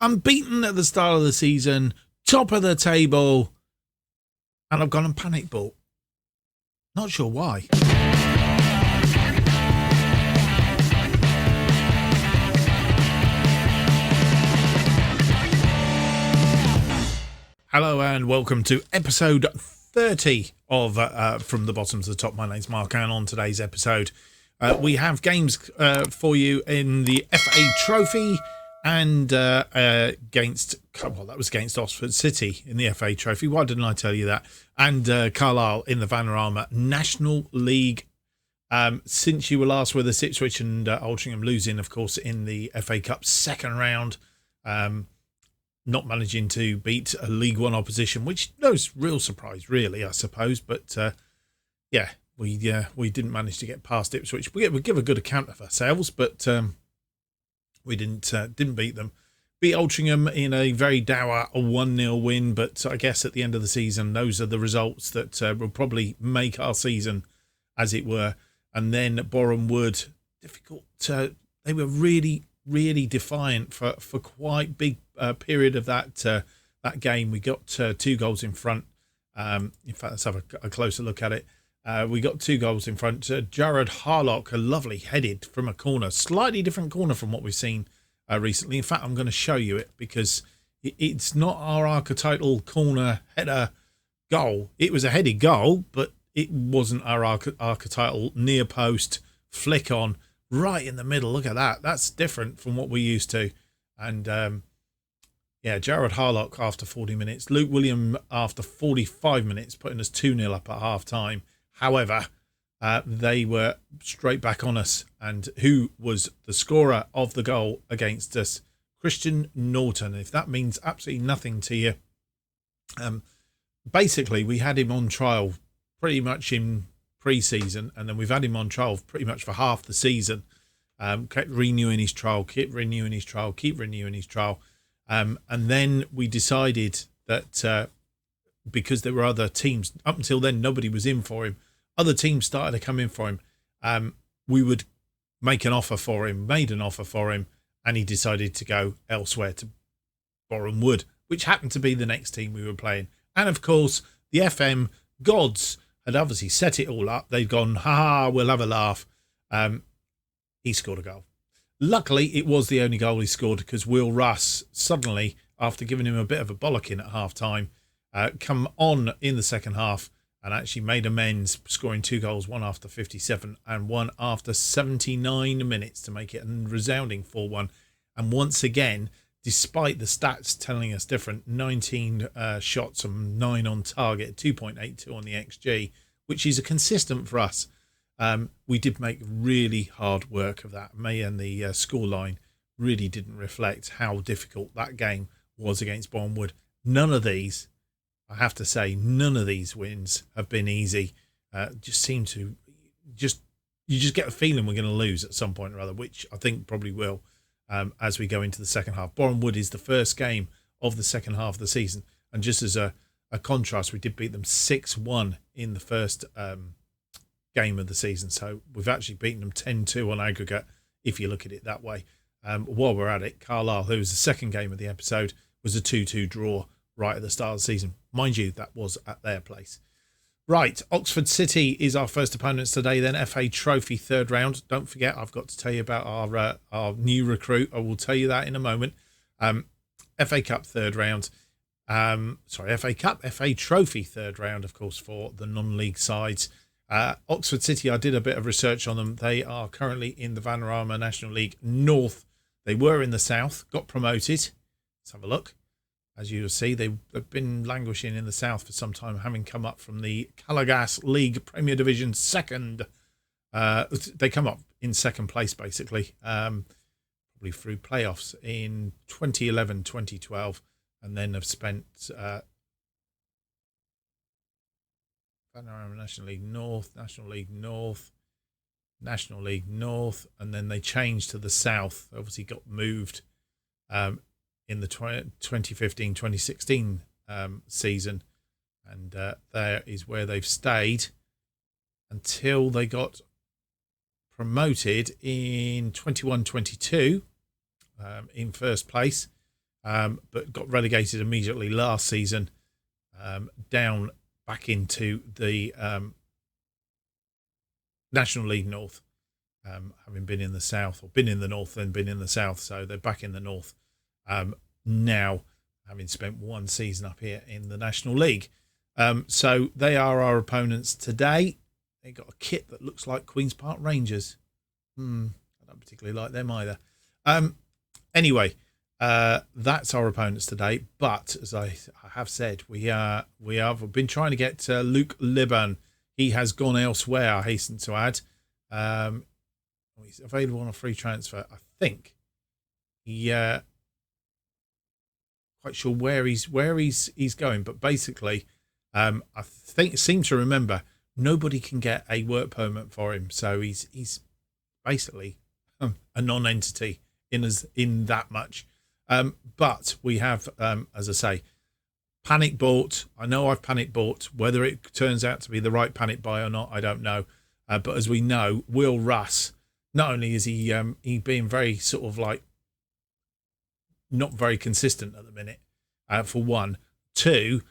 Unbeaten at the start of the season, top of the table, and I've gone and panic bought. Not sure why. Hello and welcome to episode 30 of From the Bottom to the Top. My name's Mark, and on today's episode we have games for you in the FA Trophy and against Oxford City in the FA Trophy. Why didn't I tell you that? And Carlisle in the Vanarama National League. Since you were last with us, Ipswich and Altrincham losing, of course, in the FA Cup second round. Not managing to beat a League One opposition, which no real surprise, really, I suppose. But we didn't manage to get past Ipswich. We give a good account of ourselves, but we didn't beat them. Beat Altrincham in a very dour 1-0 win, but I guess at the end of the season, those are the results that will probably make our season, as it were. And then Boreham Wood, difficult. They were really defiant for quite big period of that game. We got 2 goals in front. In fact, let's have a closer look at it. We got 2 goals in front. Jared Harlock, a lovely headed from a corner, slightly different corner from what we've seen recently. In fact, I'm going to show you it because it's not our archetypal corner header goal. It was a headed goal, but it wasn't our archetypal near post flick on right in the middle. Look at that. That's different from what we're used to. And Jared Harlock after 40 minutes. Luke William after 45 minutes, putting us 2-0 up at half time. However, they were straight back on us. And who was the scorer of the goal against us? Christian Norton. If that means absolutely nothing to you, basically we had him on trial pretty much in pre-season, and then we've had him on trial pretty much for half the season. Kept renewing his trial, keep renewing his trial. And then we decided that because there were other teams, up until then nobody was in for him, other teams started to come in for him, we would made an offer for him, and he decided to go elsewhere to Boreham Wood, which happened to be the next team we were playing. And of course, the FM gods had obviously set it all up. They'd gone, we'll have a laugh. He scored a goal. Luckily, it was the only goal he scored because Will Russ suddenly, after giving him a bit of a bollocking at half time, come on in the second half and actually made amends, scoring 2 goals, one after 57 and one after 79 minutes to make it a resounding 4-1. And once again, despite the stats telling us different, 19 shots and 9 on target, 2.82 on the XG, which is a consistent for us. We did make really hard work of that. May and the scoreline really didn't reflect how difficult that game was against Boreham Wood. None of these, I have to say, wins have been easy. Just seem to you just get a feeling we're going to lose at some point or other, which I think probably will. As we go into the second half. Boreham Wood is the first game of the second half of the season. And just as a contrast, we did beat them 6-1 in the first game of the season. So we've actually beaten them 10-2 on aggregate, if you look at it that way. While we're at it, Carlisle, who was the second game of the episode, was a 2-2 draw right at the start of the season. Mind you, that was at their place. Right, Oxford City is our first opponents today, then FA Trophy third round. Don't forget, I've got to tell you about our new recruit. I will tell you that in a moment. FA Cup third round. FA Trophy third round, of course, for the non-league sides. Oxford City, I did a bit of research on them. They are currently in the Vanarama National League North. They were in the South, got promoted. Let's have a look. As you'll see, they've been languishing in the South for some time, having come up from the Calagas League Premier Division second. They come up in second place, basically, probably through playoffs in 2011, 2012, and then have spent Vanarama National League North, National League North, National League North, and then they changed to the South. Obviously got moved in the 2015-2016 season, and there is where they've stayed until they got promoted in 21-22 in first place, but got relegated immediately last season, down back into the National League North, having been in the South, or been in the North, then been in the South. So they're back in the North now, having spent one season up here in the National League. So they are our opponents today. They got a kit that looks like Queen's Park Rangers. I don't particularly like them either. Anyway, that's our opponents today. But as I have said, we have been trying to get Luke Liban. He has gone elsewhere, I hasten to add. He's available on a free transfer. I think he quite sure where he's going, but basically, I seem to remember nobody can get a work permit for him, so he's basically a non-entity in that much. But we have, as I say, panic bought. I know I've panic bought. Whether it turns out to be the right panic buy or not, I don't know. But as we know, Will Russ, not only is he being very sort of like not very consistent at the minute, for one. Two,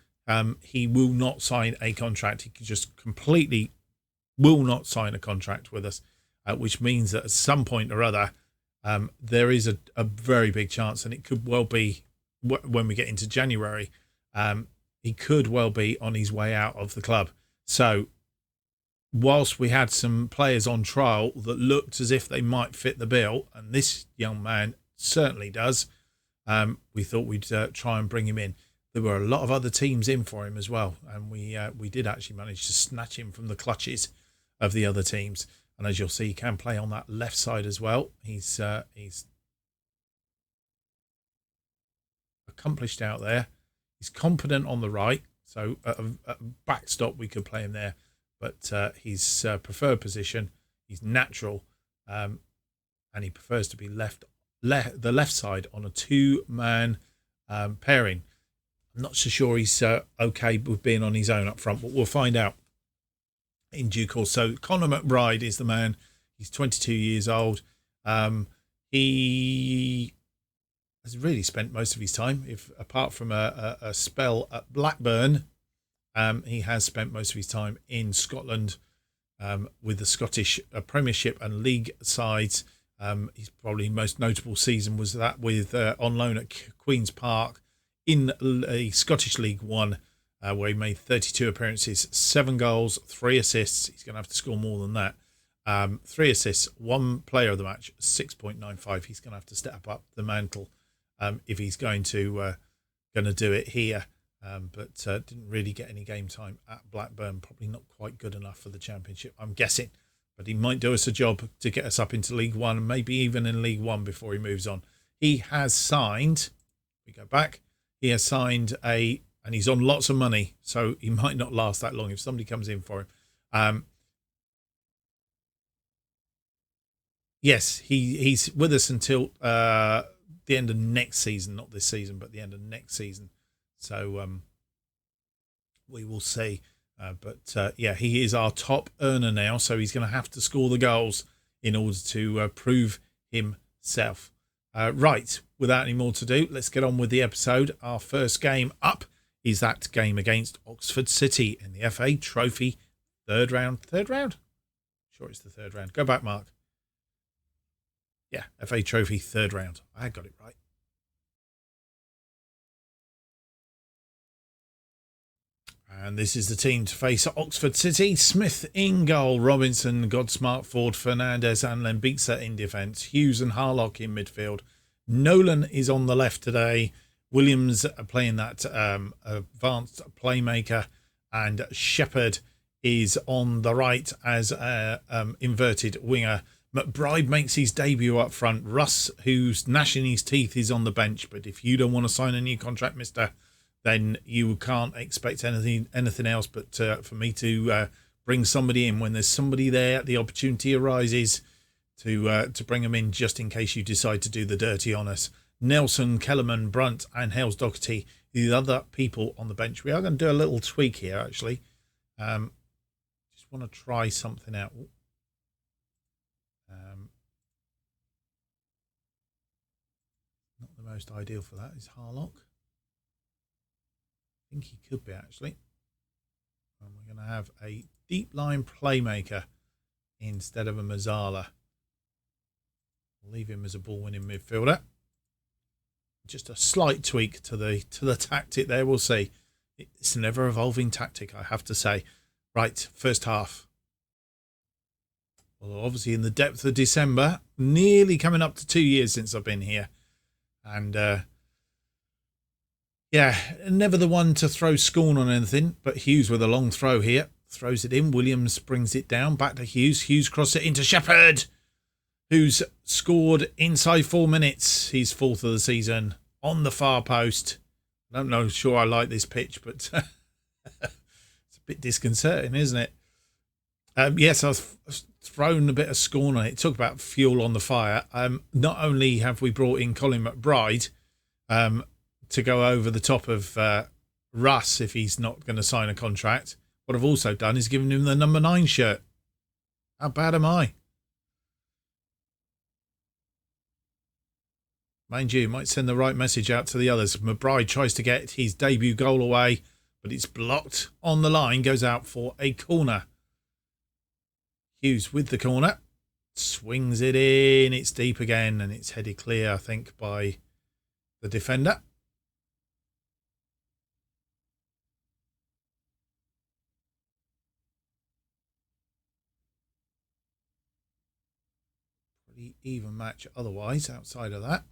he will not sign a contract. He just completely will not sign a contract with us, which means that at some point or other, there is a very big chance, and it could well be when we get into January, he could well be on his way out of the club. So whilst we had some players on trial that looked as if they might fit the bill, and this young man certainly does, we thought we'd try and bring him in. There were a lot of other teams in for him as well, and we did actually manage to snatch him from the clutches of the other teams. And as you'll see, he can play on that left side as well. He's accomplished out there. He's competent on the right, so at a backstop we could play him there. But his preferred position, he's natural, and he prefers to be the left side on a two-man pairing. I'm not so sure he's okay with being on his own up front, but we'll find out in due course. So Conor McBride is the man. He's 22 years old. He has really spent most of his time, if apart from a spell at Blackburn, he has spent most of his time in Scotland with the Scottish Premiership and League sides. His probably most notable season was that with on loan at Queen's Park in the Scottish League One, where he made 32 appearances, 7 goals, 3 assists. He's going to have to score more than that. 3 assists, 1 player of the match, 6.95. He's going to have to step up the mantle if he's going to do it here. But didn't really get any game time at Blackburn. Probably not quite good enough for the Championship, I'm guessing. But he might do us a job to get us up into League One, and maybe even in League One before he moves on. He has signed, we go back, he has signed and he's on lots of money, so he might not last that long if somebody comes in for him. Yes, he's with us until the end of next season, not this season, but the end of next season. So we will see. But he is our top earner now, so he's going to have to score the goals in order to prove himself. Right, without any more to do, let's get on with the episode. Our first game up is that game against Oxford City in the FA Trophy third round. Third round? Sure, it's the third round. Go back, Mark. Yeah, FA Trophy third round. I got it right. And this is the team to face Oxford City. Smith in goal, Robinson, Godsmart, Ford, Fernandez and Lembitsa in defence. Hughes and Harlock in midfield. Nolan is on the left today. Williams playing that advanced playmaker. And Shepherd is on the right as inverted winger. McBride makes his debut up front. Russ, who's gnashing his teeth, is on the bench. But if you don't want to sign a new contract, mister, then you can't expect anything else but for me to bring somebody in when there's somebody there. The opportunity arises to bring them in just in case you decide to do the dirty on us. Nelson, Kellerman, Brunt and Hales Doherty, the other people on the bench. We are going to do a little tweak here, actually. Just want to try something out. Not the most ideal for that is Harlock. I think he could be, actually. And we're going to have a deep line playmaker instead of a Mazzala. Leave him as a ball-winning midfielder. Just a slight tweak to the tactic there. We'll see. It's an ever-evolving tactic, I have to say. Right, first half. Well, obviously in the depth of December, nearly coming up to 2 years since I've been here. And, yeah, never the one to throw scorn on anything, but Hughes with a long throw here. Throws it in. Williams brings it down. Back to Hughes. Hughes crosses it into Shepherd, who's scored inside 4 minutes. He's fourth of the season on the far post. I don't know, sure I like this pitch, but it's a bit disconcerting, isn't it? Yes, I've thrown a bit of scorn on it. Talk about fuel on the fire. Not only have we brought in Colin McBride to go over the top of Russ if he's not going to sign a contract, what I've also done is given him the number 9 shirt. How bad am I? Mind you, might send the right message out to the others. McBride tries to get his debut goal away, but it's blocked on the line, goes out for a corner. Hughes with the corner, swings it in, it's deep again, and it's headed clear, I think, by the defender. Pretty even match otherwise, outside of that.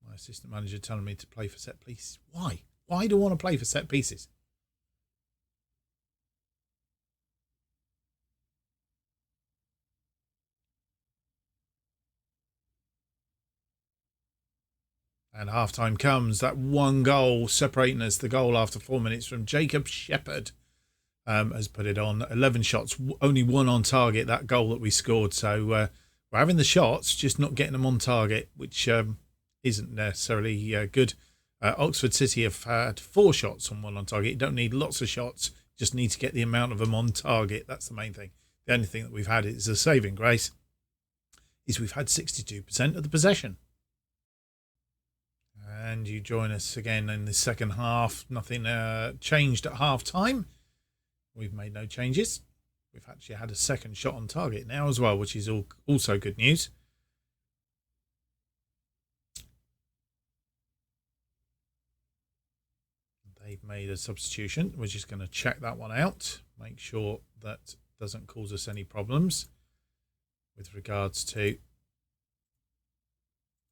My assistant manager telling me to play for set pieces. Why? Why do I want to play for set pieces? And half-time comes. That one goal separating us, the goal after 4 minutes from Jacob Shepherd, has put it on. 11 shots, only one on target, that goal that we scored. So we're having the shots, just not getting them on target, which isn't necessarily good. Oxford City have had 4 shots and 1 on target. You don't need lots of shots, just need to get the amount of them on target. That's the main thing. The only thing that we've had is a saving grace, is we've had 62% of the possession. And you join us again in the second half. Nothing changed at half time. We've made no changes. We've actually had a second shot on target now as well, which is also good news. They've made a substitution. We're just going to check that one out. Make sure that doesn't cause us any problems with regards to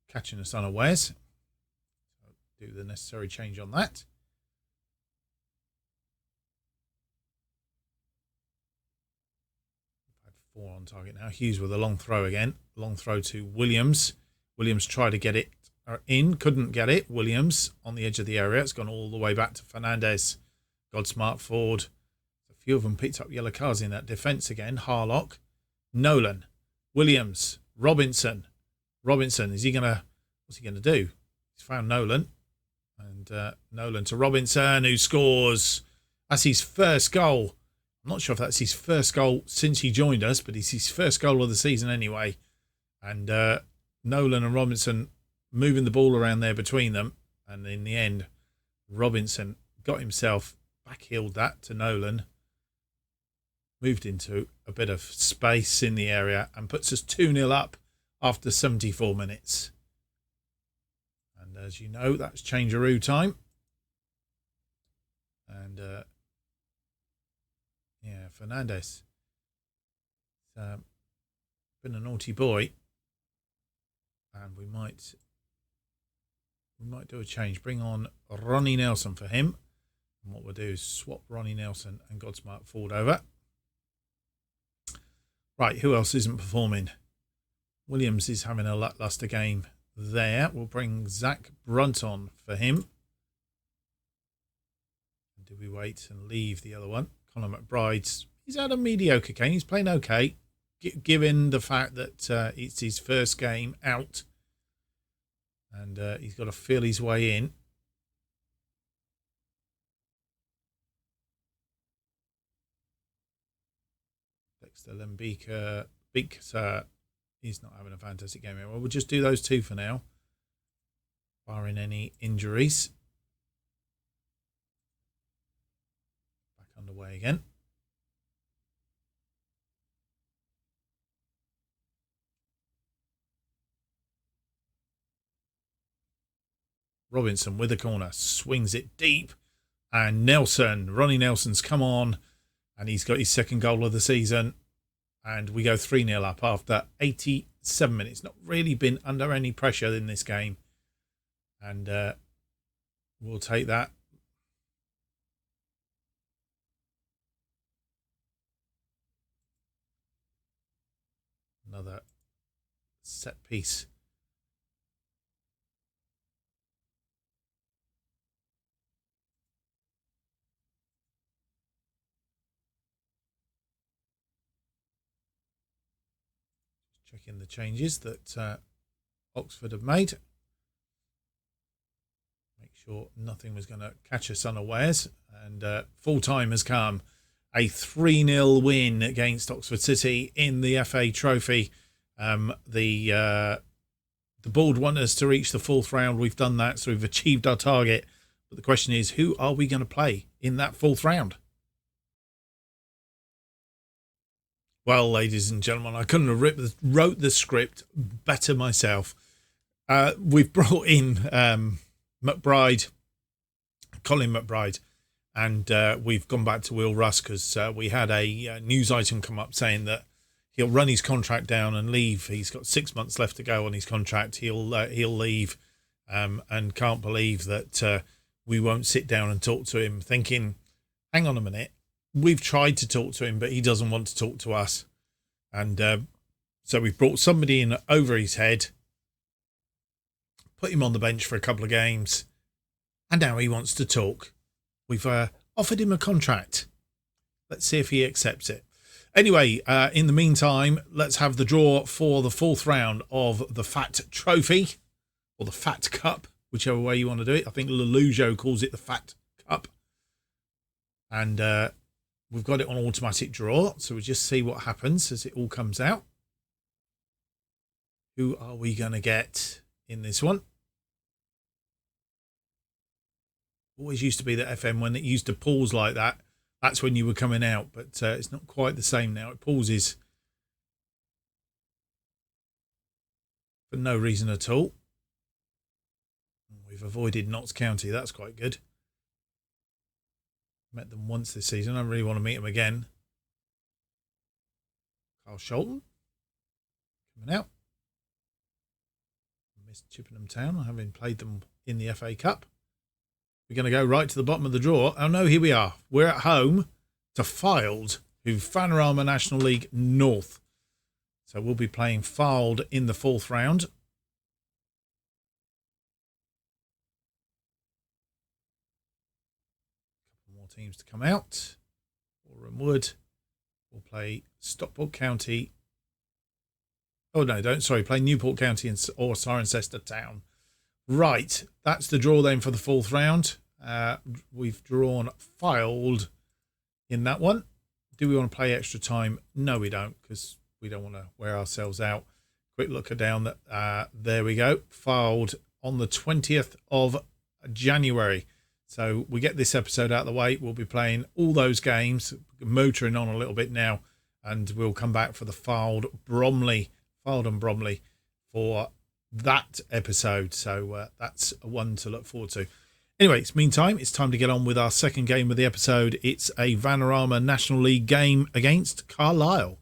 catching us unawares. Do the necessary change on that. We've had 4 on target now. Hughes with a long throw again. Long throw to Williams. Williams tried to get it in, couldn't get it. Williams on the edge of the area. It's gone all the way back to Fernandez. Godsmart Ford. A few of them picked up yellow cards in that defence again. Harlock. Nolan. Williams. Robinson. Robinson. What's he going to do? He's found Nolan. And Nolan to Robinson, who scores. That's his first goal. I'm not sure if that's his first goal since he joined us, but it's his first goal of the season anyway. And Nolan and Robinson moving the ball around there between them. And in the end, Robinson got himself backheeled that to Nolan. Moved into a bit of space in the area and puts us 2-0 up after 74 minutes. As you know, that's changeroo time. And, yeah, Fernandez. Been a naughty boy. And we might do a change. Bring on Ronnie Nelson for him. And what we'll do is swap Ronnie Nelson and Godsmart Ford over. Right, who else isn't performing? Williams is having a lackluster game there. We'll bring Zach Brunt on for him. Do we wait and leave the other one? Colin McBride, he's had a mediocre game. He's playing okay, given the fact that it's his first game out. And he's got to feel his way in. Dexter Lembika, He's not having a fantastic game here. Well, we'll just do those two for now, barring any injuries. Back underway again. Robinson with the corner, swings it deep. And Nelson, Ronnie Nelson's come on, and he's got his second goal of the season. And we go 3-0 up after 87 minutes. Not really been under any pressure in this game. And we'll take that. Another set piece. Checking the changes that Oxford have made. Make sure nothing was going to catch us unawares. And full time has come. A 3-0 win against Oxford City in the FA Trophy. The board want us to reach the fourth round. We've done that, so we've achieved our target. But the question is, who are we going to play in that fourth round? Well, ladies and gentlemen, I couldn't have wrote the script better myself. We've brought in McBride, Colin McBride, and we've gone back to Will Russ because we had a news item come up saying that he'll run his contract down and leave. He's got 6 months left to go on his contract. He'll leave, and can't believe that we won't sit down and talk to him. Thinking, hang on a minute. We've tried to talk to him, but he doesn't want to talk to us. And so we've brought somebody in over his head, put him on the bench for a couple of games, and now he wants to talk. We've offered him a contract. Let's see if he accepts it. Anyway, in the meantime, let's have the draw for the fourth round of the Fat Trophy, or the Fat Cup, whichever way you want to do it. I think Lelujo calls it the Fat Cup. And we've got it on automatic draw, so we'll just see what happens as it all comes out. Who are we going to get in this one? Always used to be that FM, when it used to pause like that, that's when you were coming out, but it's not quite the same now. It pauses for no reason at all. We've avoided Notts County. That's quite good. Met them once this season. I don't really want to meet them again. Carl Sholton coming out. Missed Chippenham Town, having played them in the FA Cup. We're going to go right to the bottom of the draw. Oh no, here we are. We're at home to Fylde, who Vanarama National League North. So we'll be playing Fylde in the fourth round. Teams to come out. Boreham Wood will play Stockport County. Oh no, play Newport County or Cirencester Town. Right, that's the draw then for the fourth round. We've drawn Fylde in that one. Do we want to play extra time? No, we don't, because we don't want to wear ourselves out. Quick look down that. There we go. Fylde on the 20th of January. So we get this episode out of the way. We'll be playing all those games, motoring on a little bit now, and we'll come back for the Fylde and Bromley for that episode. So that's one to look forward to. Anyways, meantime, it's time to get on with our second game of the episode. It's a Vanarama National League game against Carlisle.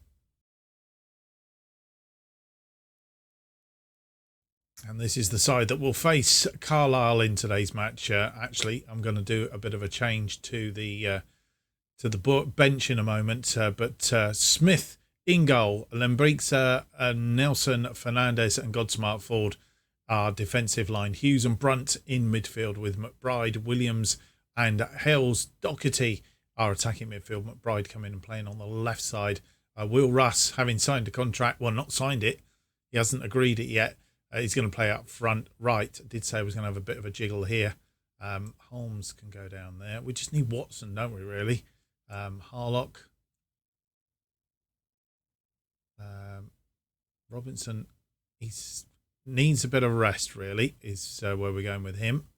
And this is the side that will face Carlisle in today's match. Actually, I'm going to do a bit of a change to the bench in a moment. But Smith in goal, Lembrixa, Nelson, Fernandez and Godsmart Ford are defensive line. Hughes and Brunt in midfield with McBride, Williams and Hales. Doherty are attacking midfield. McBride coming and playing on the left side. Will Russ, having signed a contract, well, not signed it. He hasn't agreed it yet. He's going to play up front right. I did say I was going to have a bit of a jiggle here. Holmes can go down there. We just need Watson, don't we, really? Harlock. Robinson, he needs a bit of rest, really, is where we're going with him.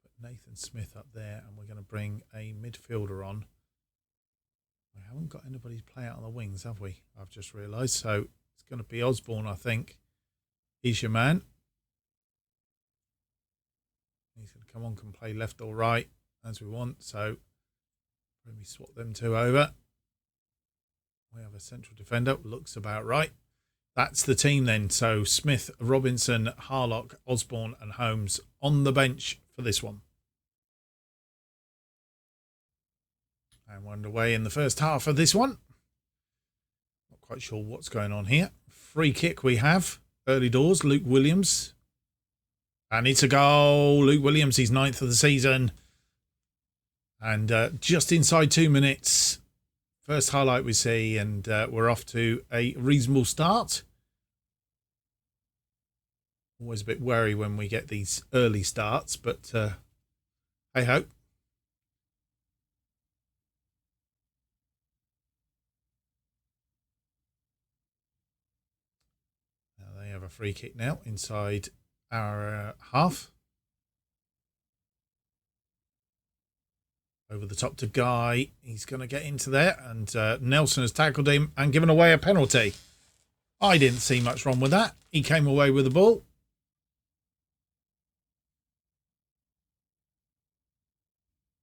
Put Nathan Smith up there, and we're going to bring a midfielder on. We haven't got anybody to play out on the wings, have we? I've just realised. So it's going to be Osborne, I think. He's your man. He's going to come on, can play left or right as we want. So let me swap them two over. We have a central defender. Looks about right. That's the team then. So Smith, Robinson, Harlock, Osborne and Holmes on the bench for this one. And we're underway in the first half of this one. Not quite sure what's going on here. Free kick we have. Early doors, Luke Williams. And it's a goal. Luke Williams, he's 9th of the season. And just inside 2 minutes. First highlight we see, and we're off to a reasonable start. Always a bit wary when we get these early starts, but hey ho. Now they have a free kick now inside our half. Over the top to Guy. He's going to get into there. And Nelson has tackled him and given away a penalty. I didn't see much wrong with that. He came away with the ball.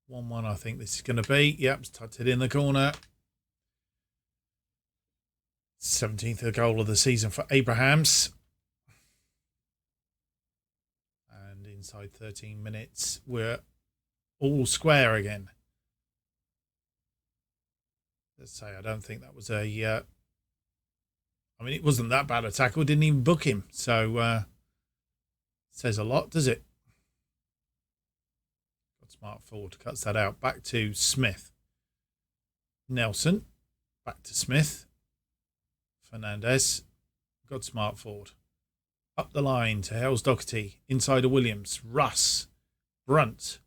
One, I think this is going to be. Yep, tucked it in the corner. 17th goal of the season for Abrahams. And inside 13 minutes, we're all square again. Let's say I don't think that was a... I mean, it wasn't that bad a tackle. Didn't even book him. So, says a lot, does it? Got smart forward, cuts that out. Back to Smith. Nelson. Back to Smith. Fernandez. Got smart forward. Up the line to Hales Doherty. Inside to Williams. Russ. Brunt.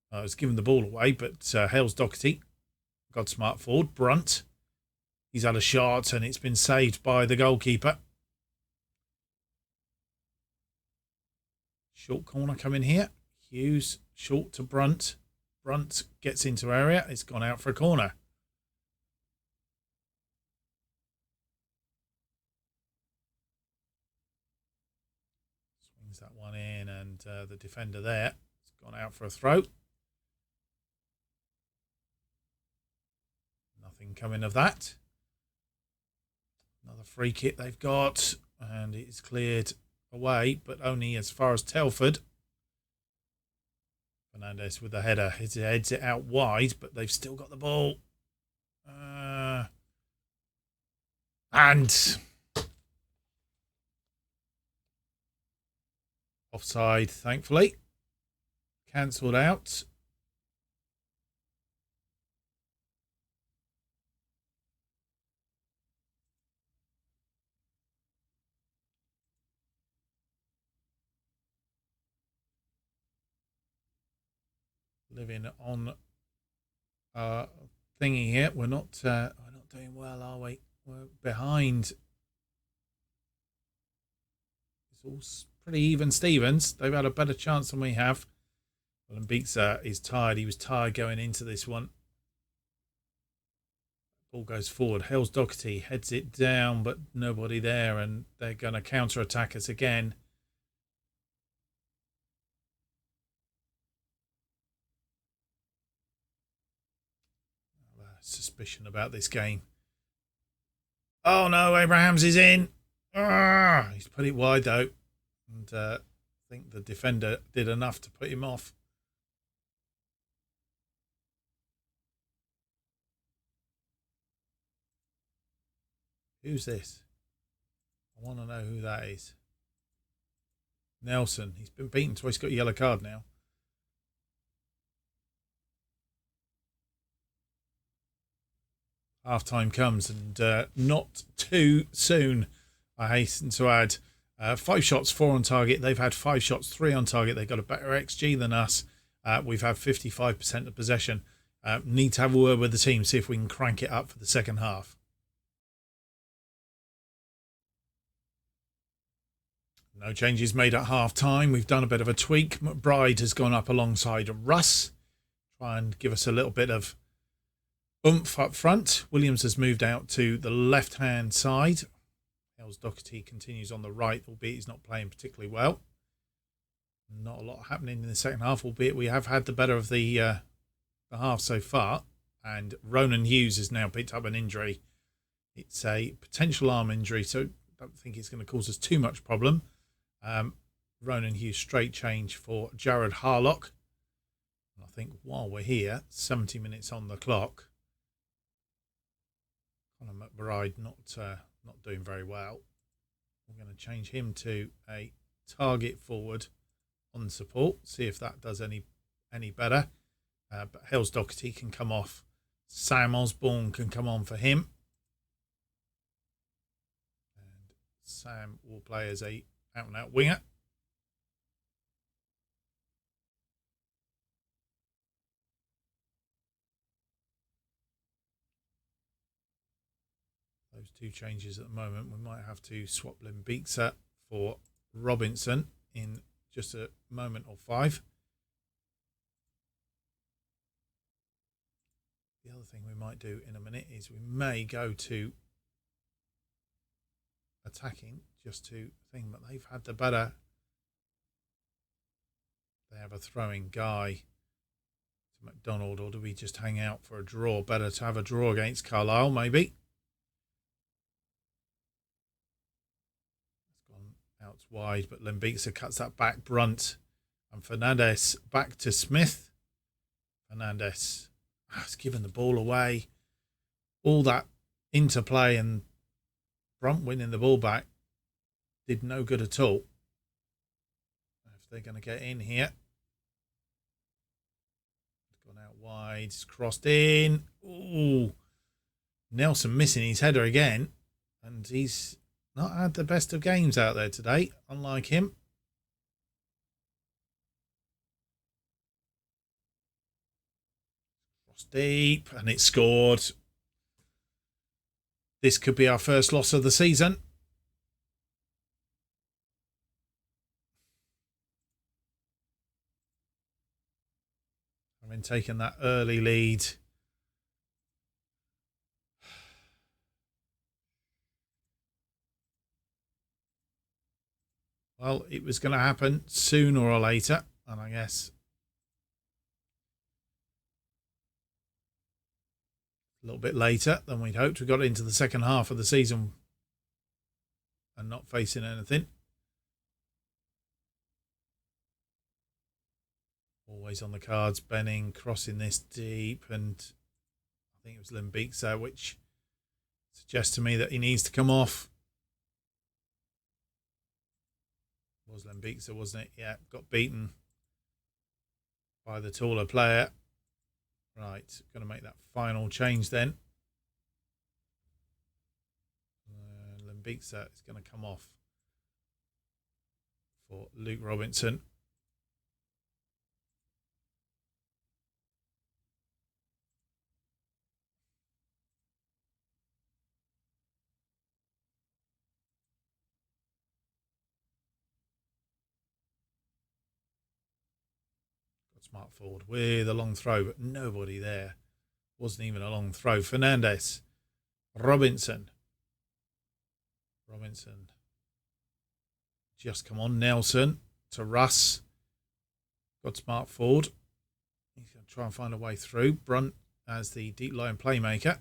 I was giving the ball away, but Hales Doherty got smart forward. Brunt. He's had a shot and it's been saved by the goalkeeper. Short corner coming here. Hughes short to Brunt. Brunt gets into area. It's gone out for a corner. Swings that one in, and the defender there has gone out for a throw. Nothing coming of that. Another free kick they've got, and it's cleared away, but only as far as Telford. Fernandez with the header. Heads it out wide, but they've still got the ball. And offside, thankfully. Cancelled out. Living on thingy here. We're not doing well, are we? We're behind. It's all pretty even Stevens. They've had a better chance than we have. Well, and Beatzer is tired. He was tired going into this one. Ball goes forward. Hales Doherty heads it down, but nobody there, and they're going to counter-attack us again. Suspicion about this game. Oh no, Abrahams is in. He's put it wide though, and I think the defender did enough to put him off. Who's this? I want to know who that is. Nelson. He's been beaten twice. He's got a yellow card now. Half time comes, and not too soon, I hasten to add. 5 shots, 4 on target. They've had 5 shots, 3 on target. They've got a better XG than us. We've had 55% of possession. Need to have a word with the team, see if we can crank it up for the second half. No changes made at half time. We've done a bit of a tweak. McBride has gone up alongside Russ. Try and give us a little bit of oomph up front. Williams has moved out to the left-hand side. Hales Doherty continues on the right, albeit he's not playing particularly well. Not a lot happening in the second half, albeit we have had the better of the half so far. And Ronan Hughes has now picked up an injury. It's a potential arm injury, so I don't think it's going to cause us too much problem. Ronan Hughes straight change for Jared Harlock. And I think while we're here, 70 minutes on the clock. Conor McBride not doing very well. We're going to change him to a target forward on support. See if that does any better. But Hales Doherty can come off. Sam Osborne can come on for him. And Sam will play as a out-and-out winger. Those 2 changes at the moment. We might have to swap Limbixa for Robinson in just a moment or 5. The other thing we might do in a minute is we may go to attacking just to thing, but they've had the better. They have a throwing guy to McDonald, or do we just hang out for a draw? Better to have a draw against Carlisle, maybe. It's gone out wide, but Limbixa cuts that back. Brunt and Fernandez back to Smith. Fernandez has given the ball away. All that interplay and Brunt winning the ball back did no good at all. If they're going to get in here. It's gone out wide. It's crossed in. Ooh. Nelson missing his header again. And he's not had the best of games out there today, unlike him. Crossed deep. And it's scored. This could be our first loss of the season. Having taken that early lead. Well, it was going to happen sooner or later, and I guess a little bit later than we'd hoped. We got into the second half of the season and not facing anything. Always on the cards, Benning crossing this deep, and I think it was Limbixa, which suggests to me that he needs to come off. It was Limbixa, wasn't it? Yeah, got beaten by the taller player. Right, going to make that final change then. Limbixa is going to come off for Luke Robinson. Smart forward with a long throw, but nobody there. Wasn't even a long throw. Fernandez. Robinson. Just come on. Nelson to Russ. Got smart forward. He's going to try and find a way through. Brunt as the deep line playmaker.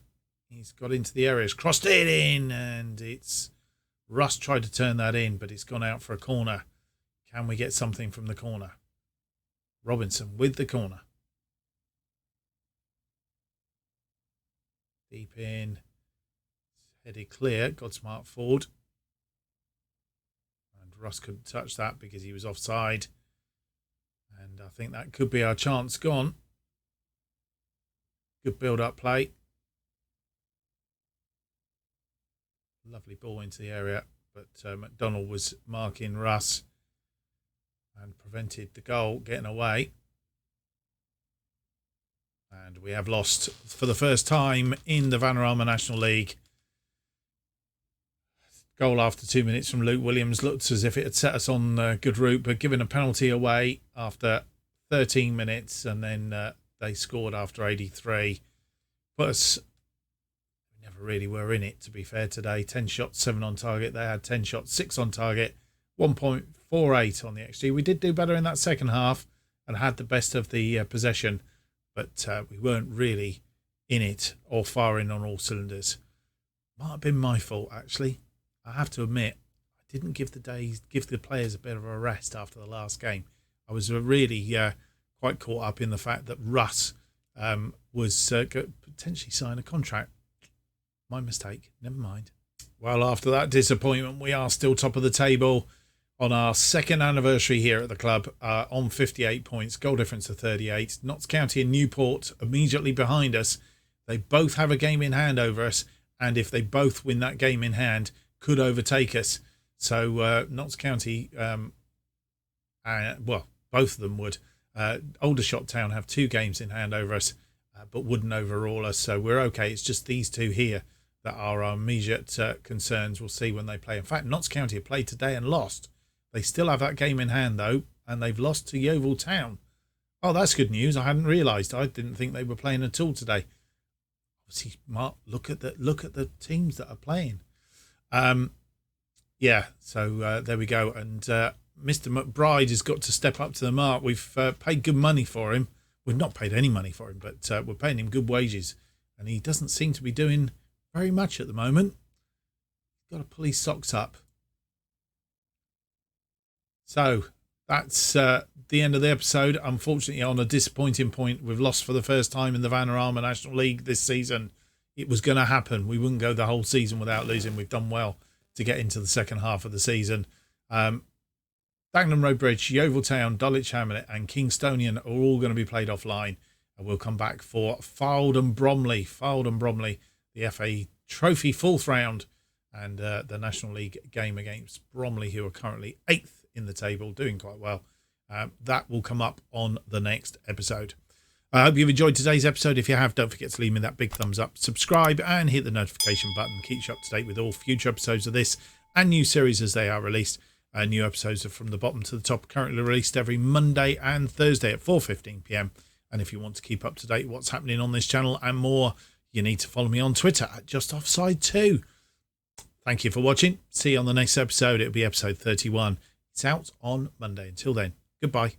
He's got into the areas. Crossed it in, and it's Russ tried to turn that in, but it's gone out for a corner. Can we get something from the corner? Robinson with the corner. Deep in. Headed clear. Got smart forward. And Russ couldn't touch that because he was offside. And I think that could be our chance gone. Good build-up play. Lovely ball into the area but McDonald was marking Russ and prevented the goal getting away. And we have lost for the first time in the Vanarama National League. Goal after 2 minutes from Luke Williams looked as if it had set us on a good route, but giving a penalty away after 13 minutes, and then they scored after 83. Put us, we never really were in it, to be fair, today. 10 shots, 7 on target. They had 10 shots, 6 on target, 1.48 on the XG. We did do better in that second half and had the best of the possession, but we weren't really in it or firing on all cylinders. Might have been my fault, actually. I have to admit, I didn't give the players a bit of a rest after the last game. I was really quite caught up in the fact that Russ was potentially signing a contract. My mistake. Never mind. Well, after that disappointment, we are still top of the table on our second anniversary here at the club, on 58 points, goal difference of 38. Notts County and Newport immediately behind us. They both have a game in hand over us, and if they both win that game in hand, could overtake us. So Notts County, well, both of them would. Aldershot Town have 2 games in hand over us, but wouldn't overrule us. So we're okay. It's just these 2 here that are our immediate concerns. We'll see when they play. In fact, Notts County have played today and lost. They still have that game in hand, though, and they've lost to Yeovil Town. Oh, that's good news. I hadn't realised. I didn't think they were playing at all today. Obviously, Mark, look at the teams that are playing. Yeah, so there we go. And Mr. McBride has got to step up to the mark. We've paid good money for him. We've not paid any money for him, but we're paying him good wages. And he doesn't seem to be doing very much at the moment. Got to pull his socks up. So that's the end of the episode. Unfortunately, on a disappointing point, we've lost for the first time in the Vanarama National League this season. It was going to happen. We wouldn't go the whole season without losing. We've done well to get into the second half of the season. Dagenham Road Bridge, Yeovil Town, Dulwich Hamlet and Kingstonian are all going to be played offline. And we'll come back for Fylde and Bromley, the FA Trophy 4th round, and the National League game against Bromley, who are currently 8th in the table, doing quite well. That will come up on the next episode. I hope you've enjoyed today's episode. If you have, don't forget to leave me that big thumbs up, subscribe and hit the notification button. Keeps you up to date with all future episodes of this and new series as they are released. New episodes are from the bottom to the top, currently released every Monday and Thursday at 4:15 p.m. And if you want to keep up to date what's happening on this channel and more, you need to follow me on Twitter at JustOffside2. Thank you for watching. See you on the next episode. It'll be episode 31. It's out on Monday. Until then, goodbye.